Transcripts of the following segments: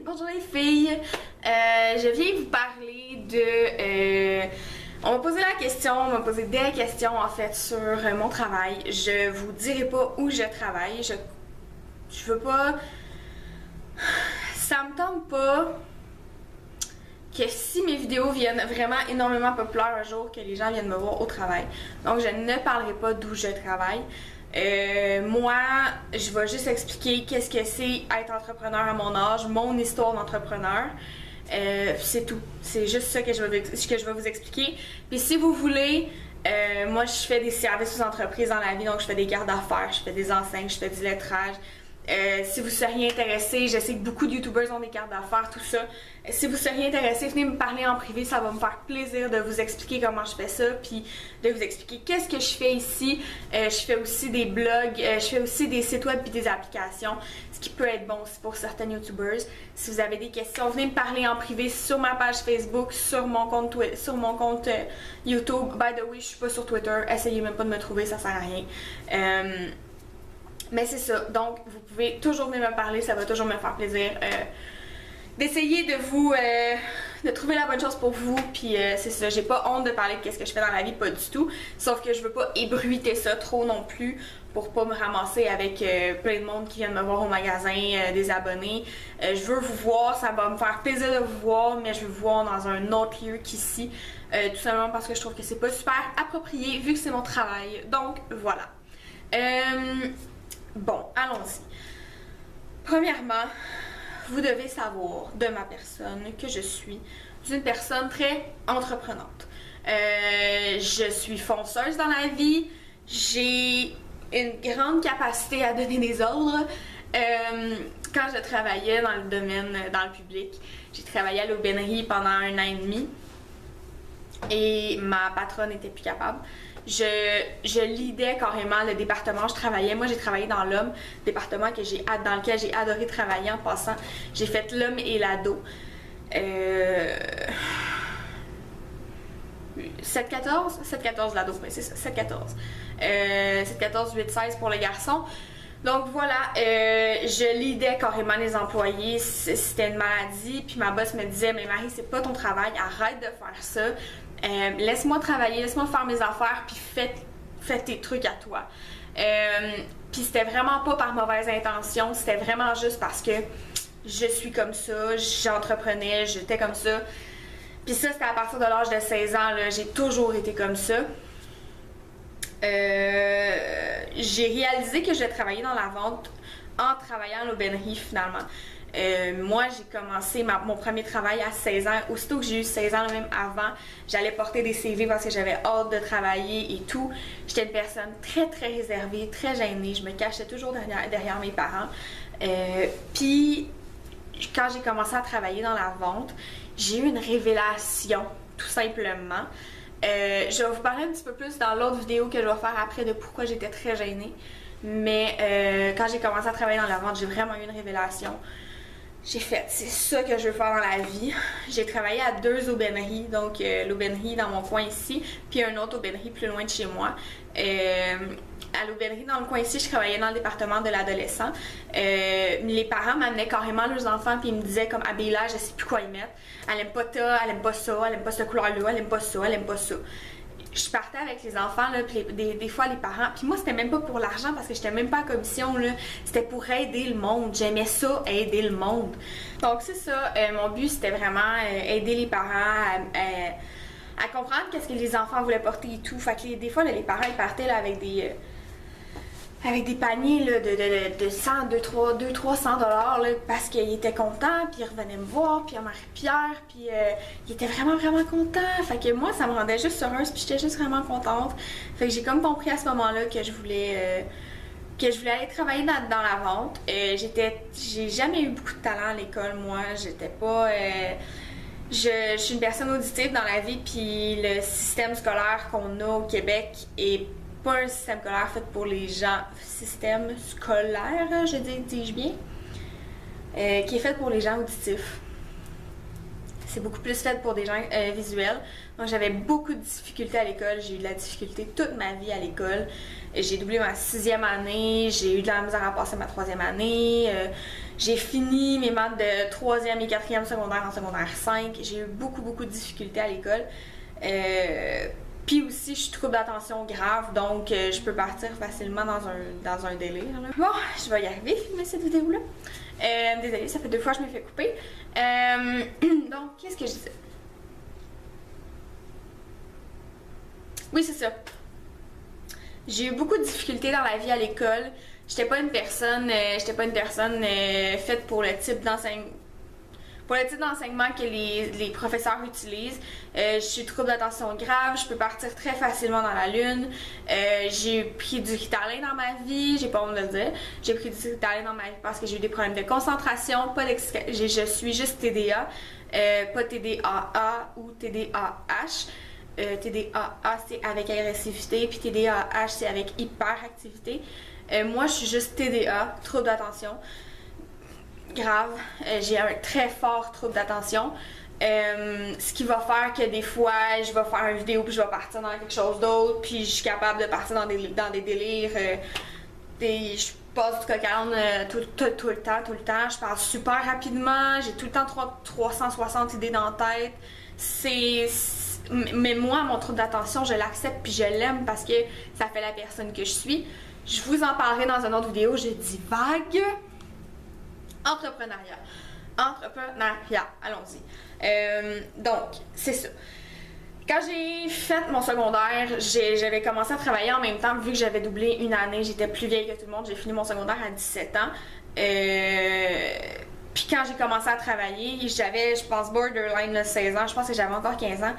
Bonjour les filles, je viens vous parler de... on m'a posé la question, on m'a posé des questions en fait sur mon travail. Je vous dirai pas où je travaille, je veux pas... Ça me tente pas que si mes vidéos viennent vraiment énormément populaires un jour, que les gens viennent me voir au travail. Donc je ne parlerai pas d'où je travaille. Moi, je vais juste expliquer qu'est-ce que c'est être entrepreneur à mon âge, mon histoire d'entrepreneur. C'est tout. C'est juste ça que je vais vous expliquer. Puis si vous voulez, moi je fais des services aux entreprises dans la vie, donc je fais des cartes d'affaires, je fais des enseignes, je fais du lettrage. Si vous seriez intéressé, je sais que beaucoup de youtubeurs ont des cartes d'affaires, tout ça. Si vous seriez intéressé, venez me parler en privé, ça va me faire plaisir de vous expliquer comment je fais ça, puis de vous expliquer qu'est-ce que je fais ici. Je fais aussi des blogs, je fais aussi des sites web puis des applications, ce qui peut être bon aussi pour certains youtubeurs. Si vous avez des questions, venez me parler en privé sur ma page Facebook, sur mon compte YouTube. By the way, je suis pas sur Twitter, essayez même pas de me trouver, ça sert à rien. Mais c'est ça, donc vous pouvez toujours venir me parler, ça va toujours me faire plaisir d'essayer de vous, de trouver la bonne chose pour vous, puis c'est ça, j'ai pas honte de parler de qu'est-ce que je fais dans la vie, pas du tout, sauf que je veux pas ébruiter ça trop non plus pour pas me ramasser avec plein de monde qui viennent me voir au magasin, des abonnés. Je veux vous voir, ça va me faire plaisir de vous voir, mais je veux vous voir dans un autre lieu qu'ici, tout simplement parce que je trouve que c'est pas super approprié vu que c'est mon travail, donc voilà. Bon, allons-y. Premièrement, vous devez savoir de ma personne que je suis une personne très entreprenante. Je suis fonceuse dans la vie, j'ai une grande capacité à donner des ordres. Quand je travaillais dans le domaine, dans le public, j'ai travaillé à l'aubainerie pendant 1 an et demi et ma patronne n'était plus capable. Je leadais carrément le département où je travaillais. Moi, j'ai travaillé dans l'homme, département dans lequel j'ai adoré travailler en passant. J'ai fait l'homme et l'ado. 7-14? 7-14 l'ado, oui, c'est ça, 7-14. 7-14, 8-16 pour les garçons. Donc voilà, je leadais carrément les employés, c'était une maladie, puis ma boss me disait « Mais Marie, c'est pas ton travail, arrête de faire ça. Laisse-moi travailler, laisse-moi faire mes affaires, puis fais tes trucs à toi. » Puis c'était vraiment pas par mauvaise intention, c'était vraiment juste parce que je suis comme ça, j'entreprenais, j'étais comme ça. Puis ça, c'était à partir de l'âge de 16 ans, j'ai toujours été comme ça. J'ai réalisé que je travaillais dans la vente en travaillant à l'aubainerie finalement. Moi, j'ai commencé mon premier travail à 16 ans. Aussitôt que j'ai eu 16 ans, même avant, j'allais porter des CV parce que j'avais hâte de travailler et tout. J'étais une personne très très réservée, très gênée. Je me cachais toujours derrière mes parents. Puis, quand j'ai commencé à travailler dans la vente, j'ai eu une révélation, tout simplement. Je vais vous parler un petit peu plus dans l'autre vidéo que je vais faire après de pourquoi j'étais très gênée. Mais quand j'ai commencé à travailler dans la vente, j'ai vraiment eu une révélation. J'ai fait, c'est ça que je veux faire dans la vie. J'ai travaillé à 2 aubaineries, donc l'aubainerie dans mon coin ici, puis une autre aubainerie plus loin de chez moi. À l'aubainerie dans le coin ici, je travaillais dans le département de l'adolescent. Les parents m'amenaient carrément leurs enfants puis ils me disaient comme Abéla, je sais plus quoi y mettre. Elle aime pas ça, elle aime pas ça, elle aime pas cette couleur-là, elle aime pas ça, elle aime pas ça. Je partais avec les enfants, là, puis des fois les parents, puis moi c'était même pas pour l'argent parce que j'étais même pas en commission, là, c'était pour aider le monde, j'aimais ça, aider le monde. Donc c'est ça, mon but c'était vraiment aider les parents à comprendre qu'est-ce que les enfants voulaient porter et tout. Fait que des fois là, les parents ils partaient là, avec des paniers là, de 100, 200-300 $ parce qu'ils étaient contents, puis ils revenaient me voir, puis Marie-Pierre, puis ils étaient vraiment vraiment contents. Fait que moi, ça me rendait juste heureuse, puis j'étais juste vraiment contente. Fait que j'ai comme compris à ce moment-là que je voulais aller travailler dans la vente. J'ai jamais eu beaucoup de talent à l'école, moi. J'étais pas... je suis une personne auditive dans la vie, puis le système scolaire qu'on a au Québec est pas un système scolaire fait pour les gens. Système scolaire, dis-je bien, qui est fait pour les gens auditifs. C'est beaucoup plus fait pour des gens visuels. Donc j'avais beaucoup de difficultés à l'école. J'ai eu de la difficulté toute ma vie à l'école. J'ai doublé ma 6e année. J'ai eu de la misère à passer ma 3e année. J'ai fini mes maths de 3e et 4e secondaire en secondaire 5. J'ai eu beaucoup de difficultés à l'école. Puis aussi, je suis trouble d'attention grave, donc je peux partir facilement dans un délire. Là. Bon, je vais y arriver, filmer cette vidéo-là. Désolée, ça fait 2 fois que je me fais couper. Donc, qu'est-ce que je disais? Oui, c'est ça. J'ai eu beaucoup de difficultés dans la vie à l'école. J'étais pas une personne faite pour le type d'enseignement. Pour le type d'enseignement que les professeurs utilisent, je suis trouble d'attention grave, je peux partir très facilement dans la lune. J'ai pris du Ritalin dans ma vie, j'ai pas honte de le dire. J'ai pris du Ritalin dans ma vie parce que j'ai eu des problèmes de concentration, je suis juste TDA, pas TDAA ou TDAH. TDAA c'est avec agressivité, puis TDAH c'est avec hyperactivité. Moi je suis juste TDA, trouble d'attention grave. J'ai un très fort trouble d'attention. Ce qui va faire que des fois, je vais faire une vidéo puis je vais partir dans quelque chose d'autre, puis je suis capable de partir dans des délires. Je passe du coq à l'âne tout le temps. Je parle super rapidement. J'ai tout le temps 360 idées dans la tête. Mais moi, mon trouble d'attention, je l'accepte puis je l'aime parce que ça fait la personne que je suis. Je vous en parlerai dans une autre vidéo. Je dis vague. Entrepreneuriat, allons-y. Donc, c'est ça. Quand j'ai fait mon secondaire, j'avais commencé à travailler en même temps, vu que j'avais doublé une année, j'étais plus vieille que tout le monde, j'ai fini mon secondaire à 17 ans. Puis quand j'ai commencé à travailler, j'avais, je pense, borderline 16 ans, je pense que j'avais encore 15 ans.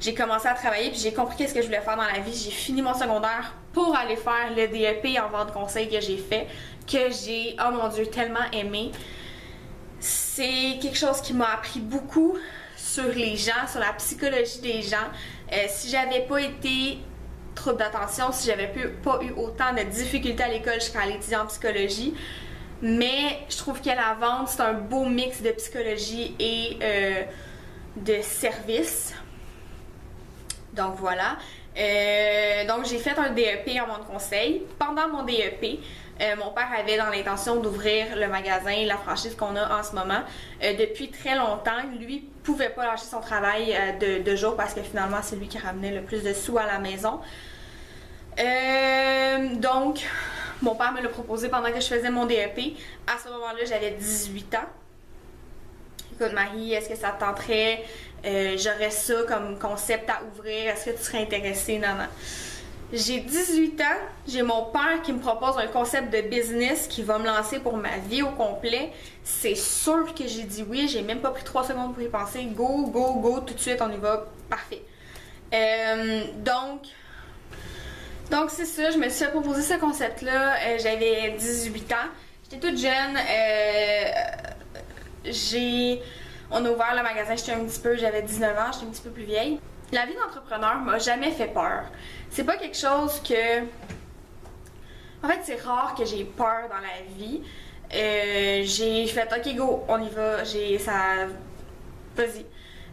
J'ai commencé à travailler, puis j'ai compris qu'est-ce que je voulais faire dans la vie. J'ai fini mon secondaire pour aller faire le DEP en vente conseil que j'ai fait, que j'ai, oh mon Dieu, tellement aimé. C'est quelque chose qui m'a appris beaucoup sur les gens, sur la psychologie des gens. Si j'avais pas été trouble d'attention, si j'avais pas eu autant de difficultés à l'école, je serais allée étudier en psychologie. Mais je trouve que la vente, c'est un beau mix de psychologie et de service. Donc voilà. Donc j'ai fait un DEP en vente conseil. Pendant mon DEP, mon père avait dans l'intention d'ouvrir le magasin, la franchise qu'on a en ce moment. Depuis très longtemps, lui pouvait pas lâcher son travail de jour parce que finalement c'est lui qui ramenait le plus de sous à la maison. Donc mon père me l'a proposé pendant que je faisais mon DEP. À ce moment-là, j'avais 18 ans. Écoute Marie, est-ce que ça te tenterait? J'aurais ça comme concept à ouvrir. Est-ce que tu serais intéressée? Non. J'ai 18 ans, j'ai mon père qui me propose un concept de business qui va me lancer pour ma vie au complet. C'est sûr que j'ai dit oui, j'ai même pas pris 3 secondes pour y penser. Go, tout de suite, on y va. Parfait. Donc c'est ça, je me suis fait proposer ce concept-là. J'avais 18 ans, j'étais toute jeune. On a ouvert le magasin, j'avais 19 ans, j'étais un petit peu plus vieille. La vie d'entrepreneur m'a jamais fait peur. C'est pas quelque chose que... En fait, c'est rare que j'ai peur dans la vie. J'ai fait, ok go, on y va, vas-y.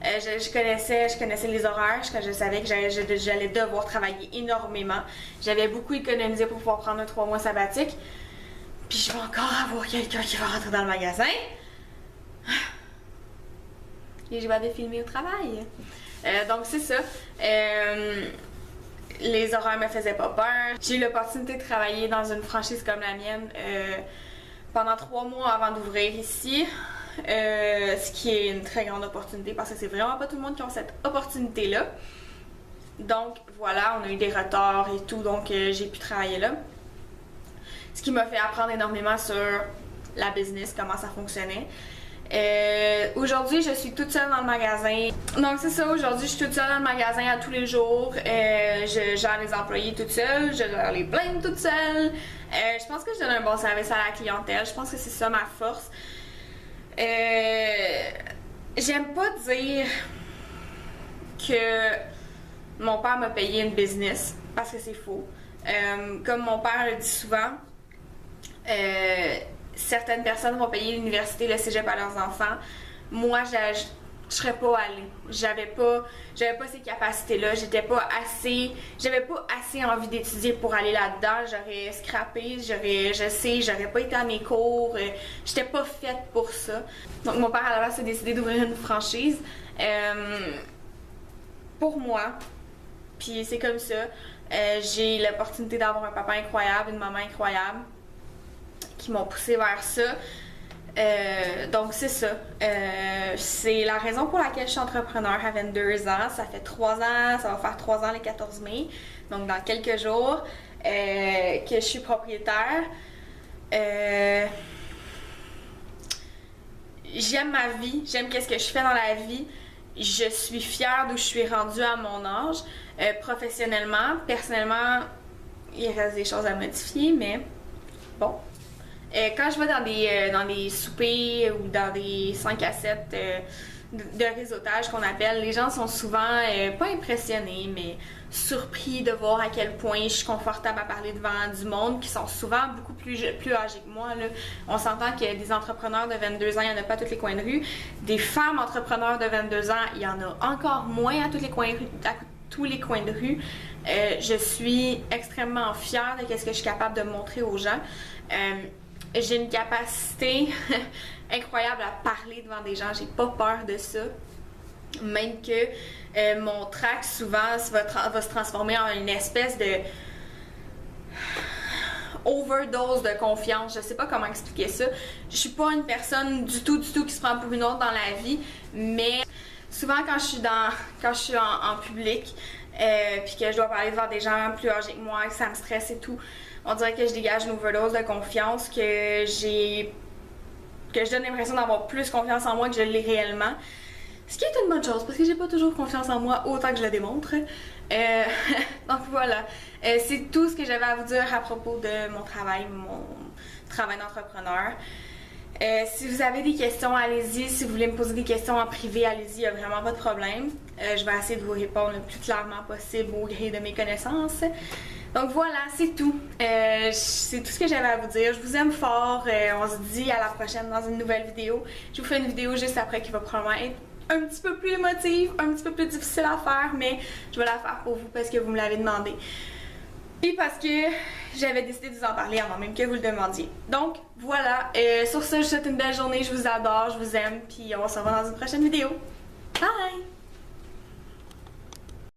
Je connaissais les horaires, je savais que j'allais devoir travailler énormément. J'avais beaucoup économisé pour pouvoir prendre un 3 mois sabbatique. Puis je vais encore avoir quelqu'un qui va rentrer dans le magasin. Et je vais aller filmer au travail. Donc c'est ça. Les horaires me faisaient pas peur. J'ai eu l'opportunité de travailler dans une franchise comme la mienne pendant 3 mois avant d'ouvrir ici. Ce qui est une très grande opportunité parce que c'est vraiment pas tout le monde qui a cette opportunité-là. Donc voilà, on a eu des retards et tout, donc j'ai pu travailler là. Ce qui m'a fait apprendre énormément sur la business, comment ça fonctionnait. Aujourd'hui, je suis toute seule dans le magasin. Donc c'est ça, aujourd'hui, je suis toute seule dans le magasin à tous les jours. Je gère les employés toute seule, je gère les plaintes toute seule. Je pense que je donne un bon service à la clientèle. Je pense que c'est ça ma force. J'aime pas dire que mon père m'a payé une business parce que c'est faux. Comme mon père le dit souvent, certaines personnes vont payer l'université, le cégep à leurs enfants. Moi, je serais pas allée. J'avais pas ces capacités-là. J'avais pas assez envie d'étudier pour aller là-dedans. J'aurais scrappé, j'aurais pas été à mes cours. J'étais pas faite pour ça. Donc mon père à la base a décidé d'ouvrir une franchise pour moi. Puis c'est comme ça. J'ai l'opportunité d'avoir un papa incroyable, une maman incroyable qui m'ont poussée vers ça. Donc c'est ça. C'est la raison pour laquelle je suis entrepreneur à 22 ans. Ça fait 3 ans, ça va faire 3 ans le 14 mai. Donc dans quelques jours que je suis propriétaire. J'aime ma vie, j'aime qu'est-ce que je fais dans la vie. Je suis fière d'où je suis rendue à mon âge. Professionnellement, personnellement, il reste des choses à modifier, mais bon. Quand je vais dans des soupers ou dans des 5 à 7 de réseautage qu'on appelle, les gens sont souvent pas impressionnés, mais surpris de voir à quel point je suis confortable à parler devant du monde qui sont souvent beaucoup plus âgés que moi. Là. On s'entend que des entrepreneurs de 22 ans, il n'y en a pas à tous les coins de rue. Des femmes entrepreneurs de 22 ans, il y en a encore moins à tous les coins de rue. Je suis extrêmement fière de ce que je suis capable de montrer aux gens. J'ai une capacité incroyable à parler devant des gens. J'ai pas peur de ça. Même que mon trac, souvent, va se transformer en une espèce de overdose de confiance. Je sais pas comment expliquer ça. Je suis pas une personne du tout qui se prend pour une autre dans la vie, mais souvent quand je suis en public, puis que je dois parler devant des gens plus âgés que moi, que ça me stresse et tout, on dirait que je dégage une overdose de confiance, que je donne l'impression d'avoir plus confiance en moi que je l'ai réellement. Ce qui est une bonne chose, parce que j'ai pas toujours confiance en moi autant que je le démontre. Donc voilà, c'est tout ce que j'avais à vous dire à propos de mon travail d'entrepreneur. Si vous avez des questions, allez-y. Si vous voulez me poser des questions en privé, allez-y, il n'y a vraiment pas de problème. Je vais essayer de vous répondre le plus clairement possible au gré de mes connaissances. Donc voilà, c'est tout. C'est tout ce que j'avais à vous dire. Je vous aime fort. On se dit à la prochaine dans une nouvelle vidéo. Je vous fais une vidéo juste après qui va probablement être un petit peu plus émotive, un petit peu plus difficile à faire, mais je vais la faire pour vous parce que vous me l'avez demandé. Et parce que j'avais décidé de vous en parler avant même que vous le demandiez. Donc voilà, sur ce, je vous souhaite une belle journée, je vous adore, je vous aime, puis on se revoit dans une prochaine vidéo. Bye!